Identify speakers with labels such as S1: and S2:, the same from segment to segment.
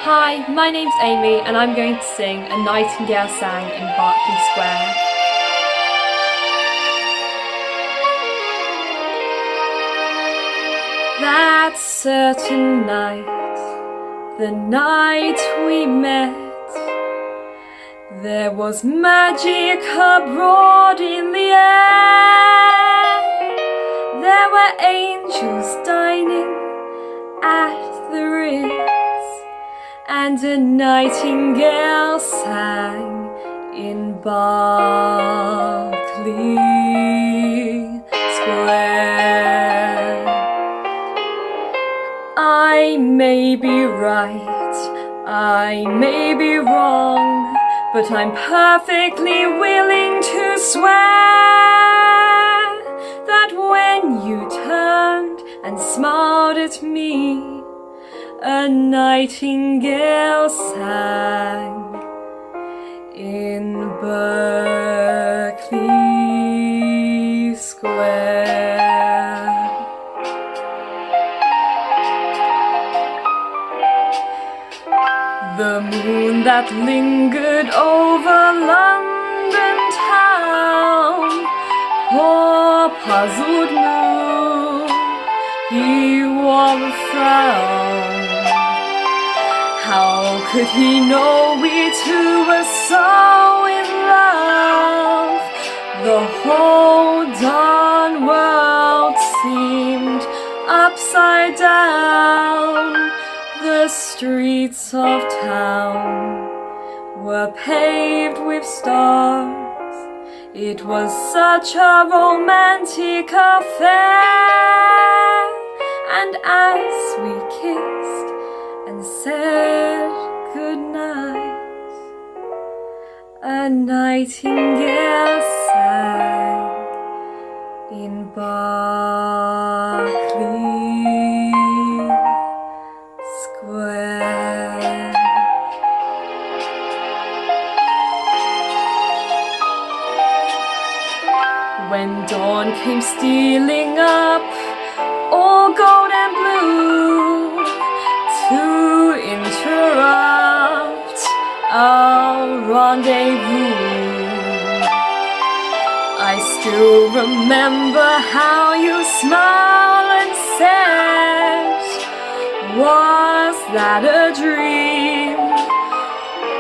S1: Hi, my name's Amy and I'm going to sing A Nightingale Sang in Berkeley Square. That certain night, the night we met, there was magic abroad in the air. There were angels dining at the Ritz, and a nightingale sang in Berkeley Square. I may be right, I may be wrong, but I'm perfectly willing to swear that when you turned and smiled at me, a nightingale sang in Berkeley Square. The moon that lingered over London town, poor puzzled moon, he wore a frown. How could he know we two were so in love? The whole darn world seemed upside down. The streets of town were paved with stars. It was such a romantic affair. And as we kissed and said goodnight, a nightingale sang in Berkeley Square. When dawn came stealing up, all gold and blue, to interrupt our rendezvous, I still remember how you smiled and said, was that a dream,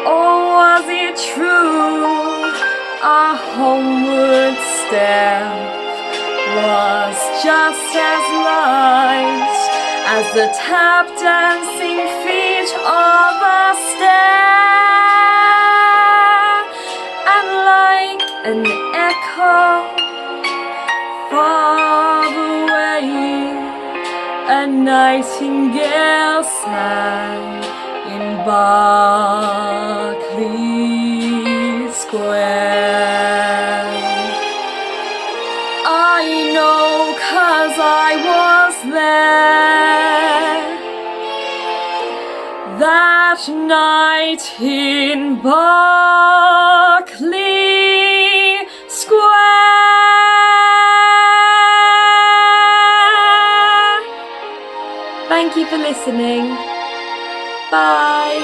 S1: or was it true? Our homeward step was just as light as the tap dancing feet of a stair, and like an echo far away, a nightingale sang in Berkeley Square. I know 'cause I was there that night in Berkeley Square. Thank you for listening. Bye.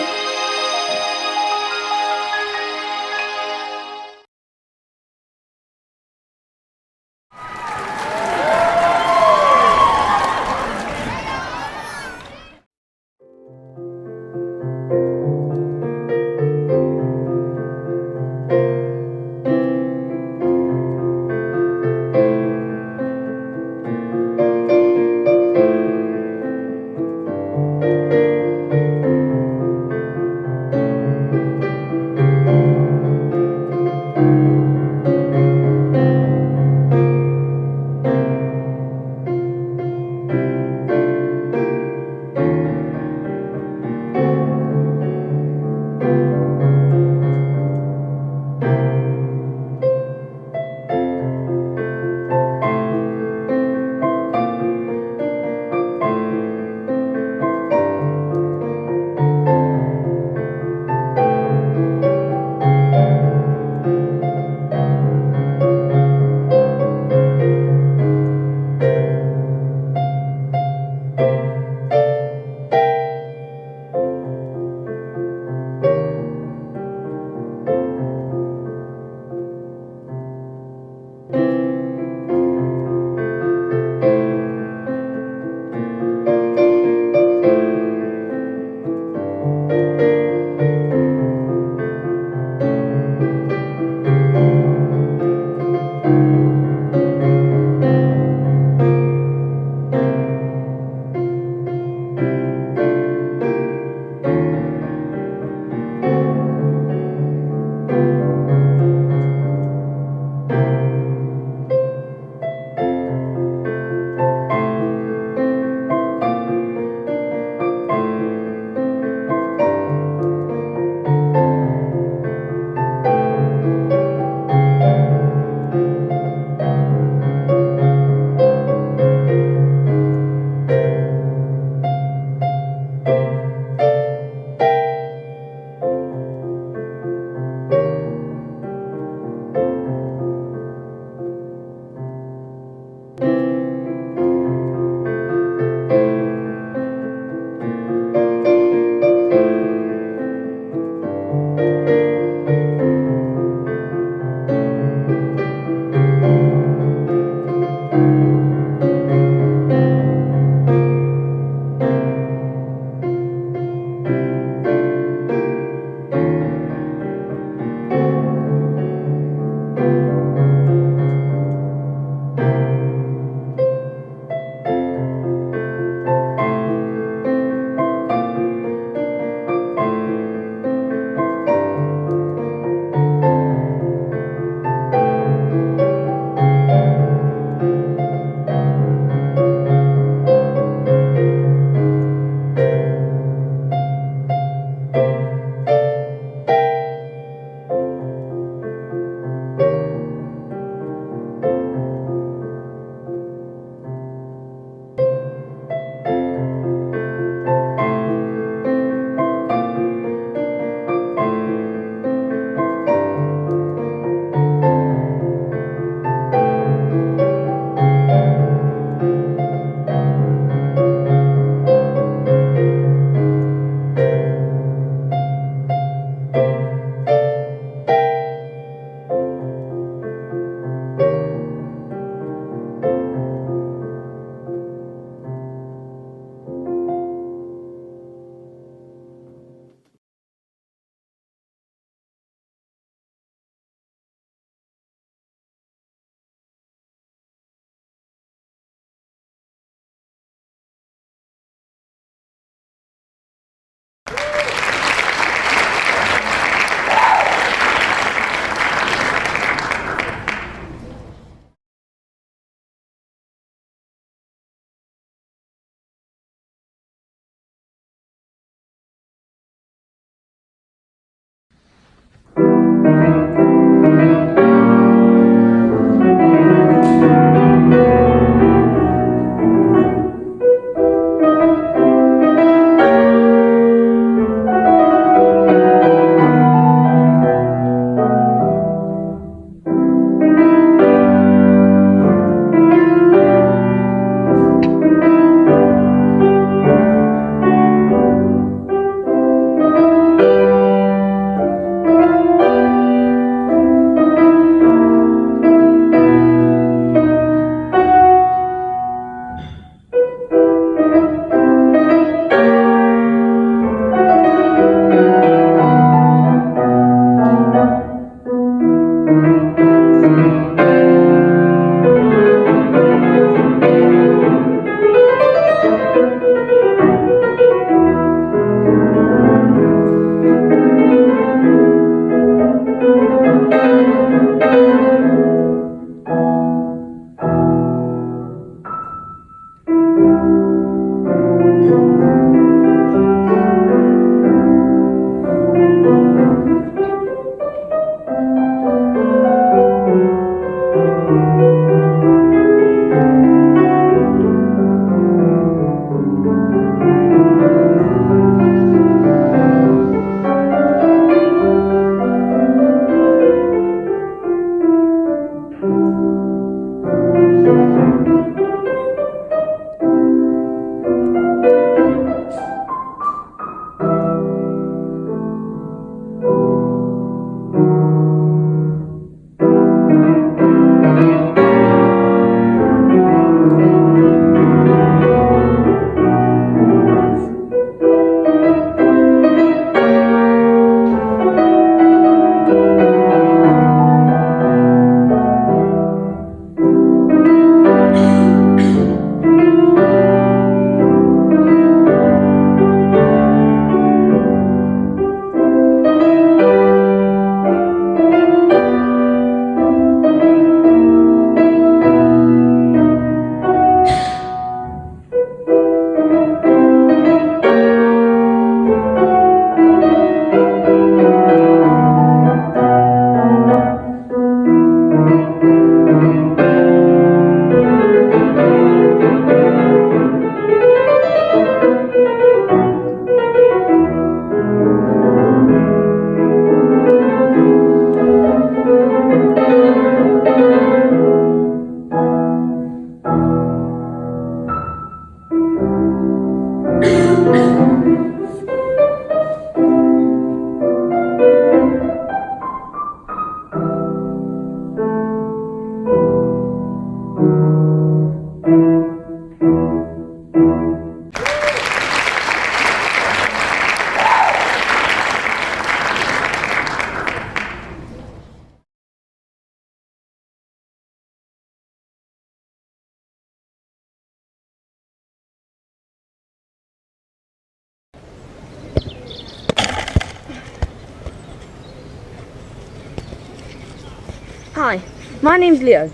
S2: Hi, my name's Leo.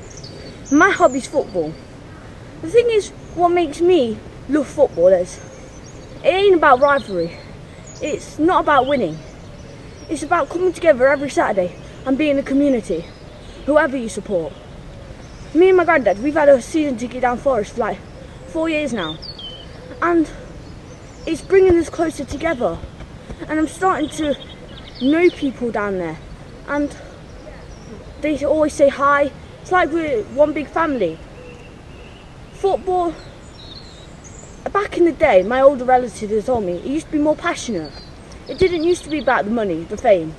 S2: My hobby's football. The thing is, what makes me love football is, it ain't about rivalry. It's not about winning. It's about coming together every Saturday and being a community, whoever you support. Me and my granddad, we've had a season ticket down Forest for like 4 years now. And it's bringing us closer together. And I'm starting to know people down there. And they always say hi. It's like we're one big family. Football, back in the day, my older relatives told me, it used to be more passionate. It didn't used to be about the money, the fame.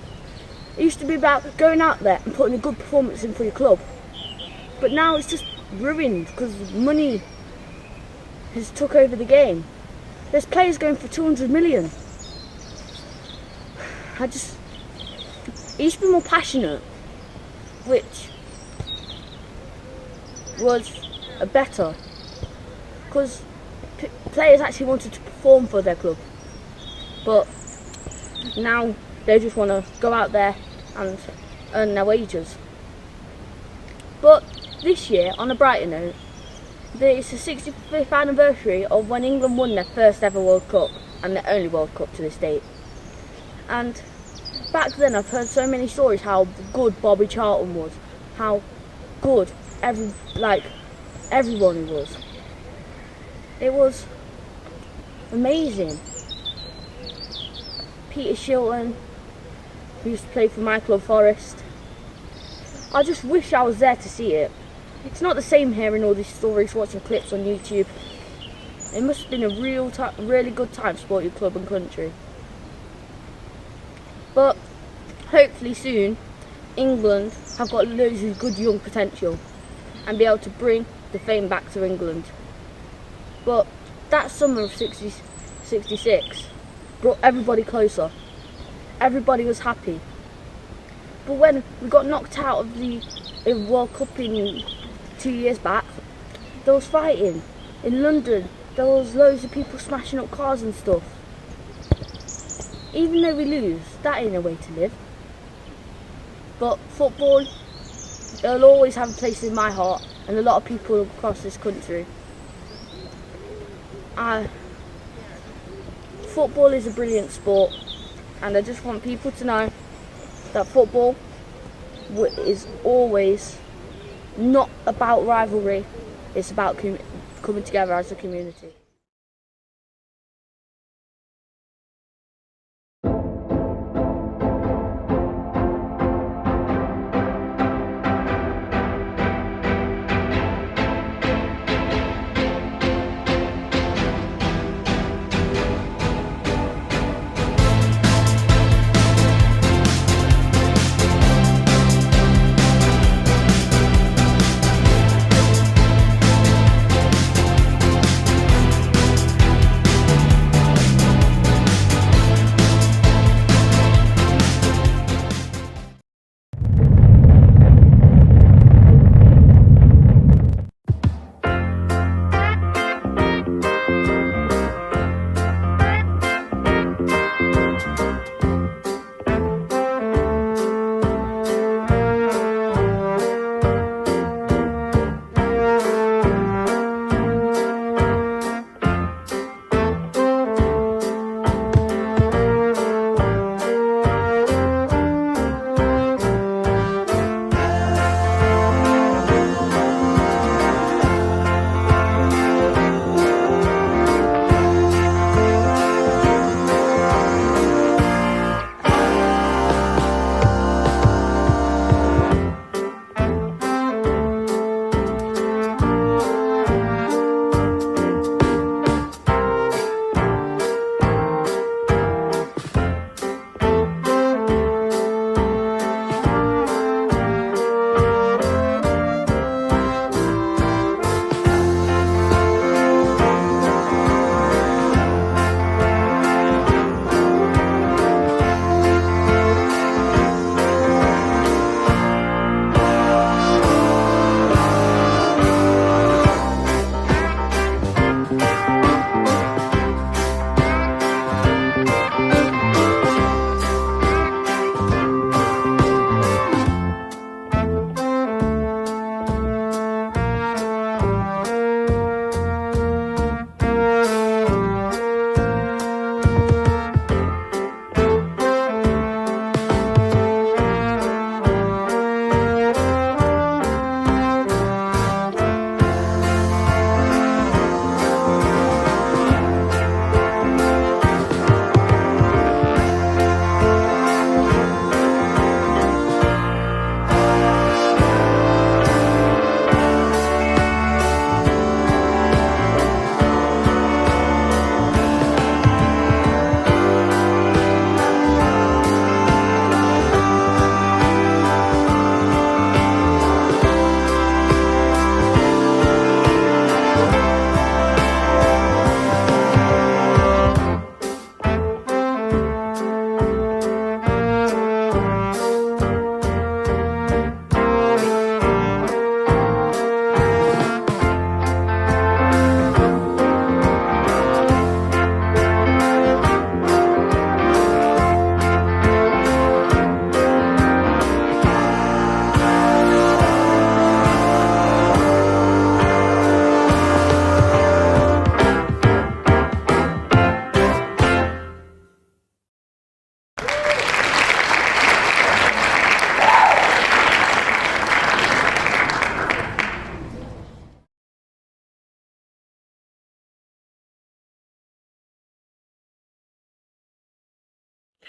S2: It used to be about going out there and putting a good performance in for your club. But now it's just ruined because money has took over the game. There's players going for 200 million. It used to be more passionate, which was better, because players actually wanted to perform for their club. But now they just want to go out there and earn their wages. But this year, on a brighter note, it's the 65th anniversary of when England won their first ever World Cup, and their only World Cup to this date. And back then I've heard so many stories how good Bobby Charlton was, how good everyone was. It was amazing. Peter Shilton, who used to play for my club Forest. I just wish I was there to see it. It's not the same hearing all these stories, watching clips on YouTube. It must have been a really good time to support your club and country. But hopefully soon, England have got loads of good young potential and be able to bring the fame back to England. But that summer of 66 brought everybody closer. Everybody was happy. But when we got knocked out of the World Cup in 2 years back, there was fighting. In London, there was loads of people smashing up cars and stuff. Even though we lose, that ain't a way to live. But football, it'll always have a place in my heart and a lot of people across this country. Football is a brilliant sport, and I just want people to know that football is always not about rivalry, it's about coming together as a community.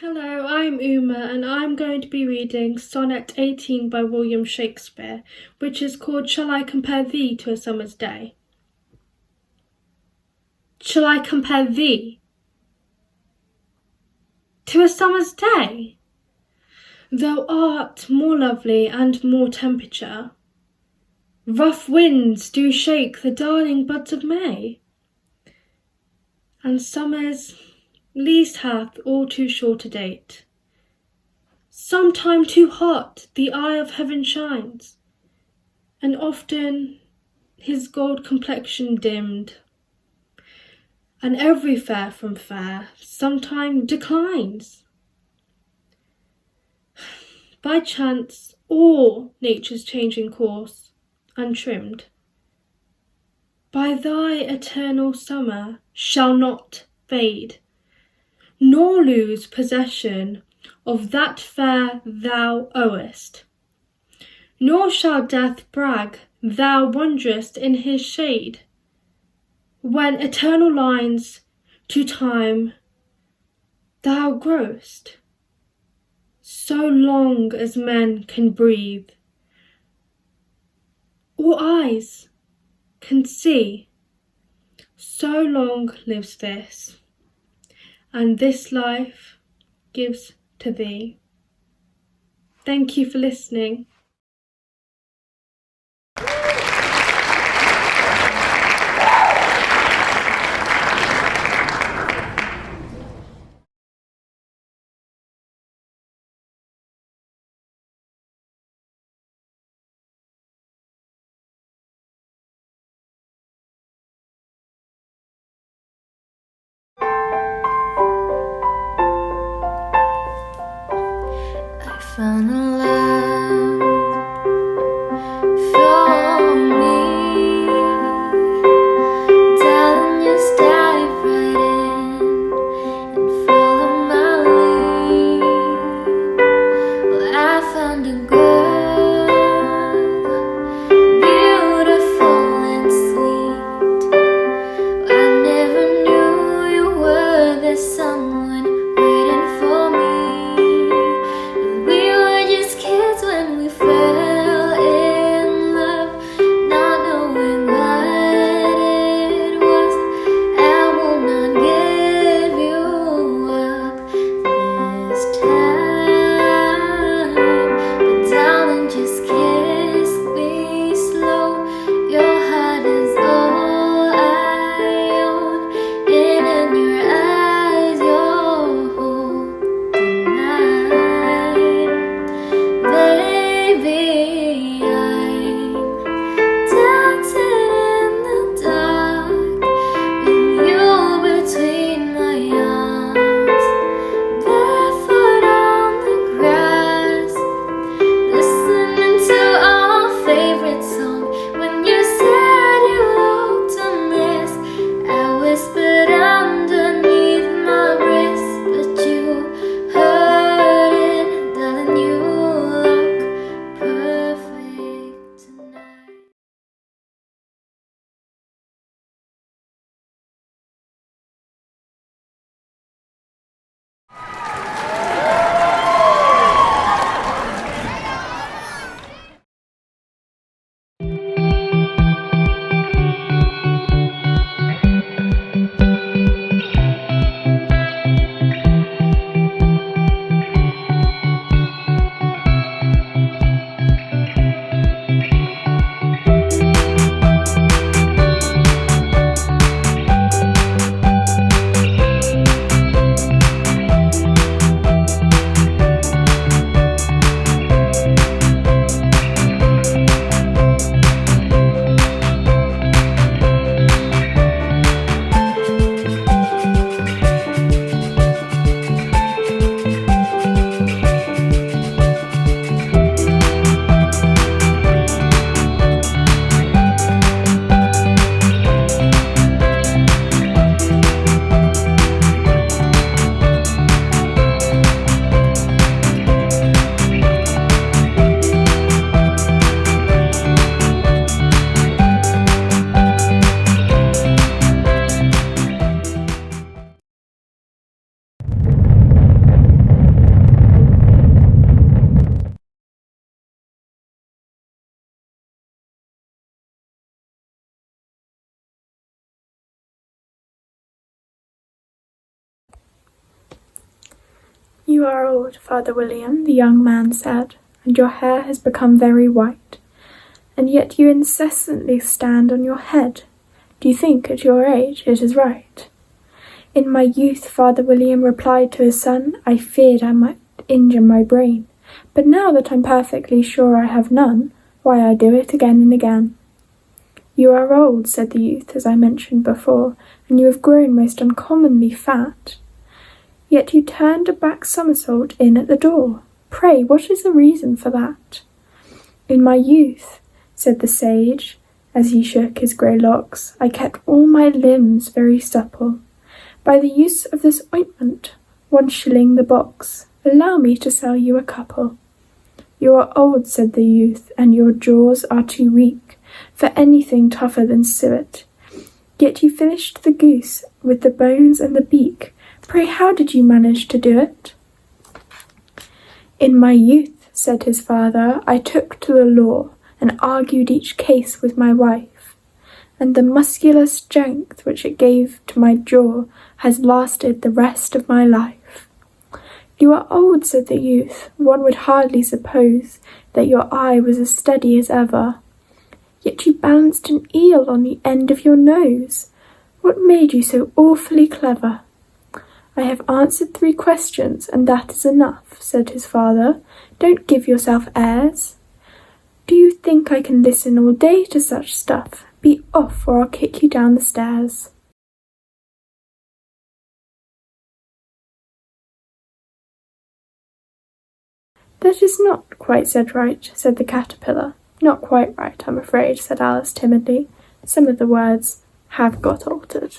S3: Hello, I'm Uma and I'm going to be reading Sonnet 18 by William Shakespeare, which is called Shall I Compare Thee to a Summer's Day? Shall I compare thee to a summer's day? Thou art more lovely and more temperature. Rough winds do shake the darling buds of May, and summer's least hath all too short a date. Sometime too hot the eye of heaven shines, and often his gold complexion dimmed, and every fair from fair sometime declines. By chance all nature's changing course untrimmed, by thy eternal summer shall not fade, nor lose possession of that fair thou owest, nor shall death brag thou wanderest in his shade, when eternal lines to time thou growest, so long as men can breathe, or eyes can see, so long lives this, and this life gives to thee. Thank you for listening.
S4: I found a love for me, darling, just dive right in and follow my lead. Well, I found a girl, beautiful and sweet. I never knew you were the someone waiting for me. We were just
S5: You are old, Father William, the young man said, and your hair has become very white, and yet you incessantly stand on your head. Do you think at your age it is right? In my youth, Father William replied to his son, I feared I might injure my brain, but now that I'm perfectly sure I have none, why I do it again and again. You are old, said the youth, as I mentioned before, and you have grown most uncommonly fat. Yet you turned a back somersault in at the door. Pray, what is the reason for that? In my youth, said the sage, as he shook his grey locks, I kept all my limbs very supple. By the use of this ointment, 1 shilling the box. Allow me to sell you a couple. You are old, said the youth, and your jaws are too weak for anything tougher than suet. Yet you finished the goose with the bones and the beak. Pray, how did you manage to do it? In my youth, said his father, I took to the law and argued each case with my wife, and the muscular strength which it gave to my jaw has lasted the rest of my life. You are old, said the youth. One would hardly suppose that your eye was as steady as ever. Yet you balanced an eel on the end of your nose. What made you so awfully clever? I have answered 3 questions, and that is enough, said his father. Don't give yourself airs. Do you think I can listen all day to such stuff? Be off, or I'll kick you down the stairs. That is not quite said right, said the caterpillar. Not quite right, I'm afraid, said Alice timidly. Some of the words have got altered.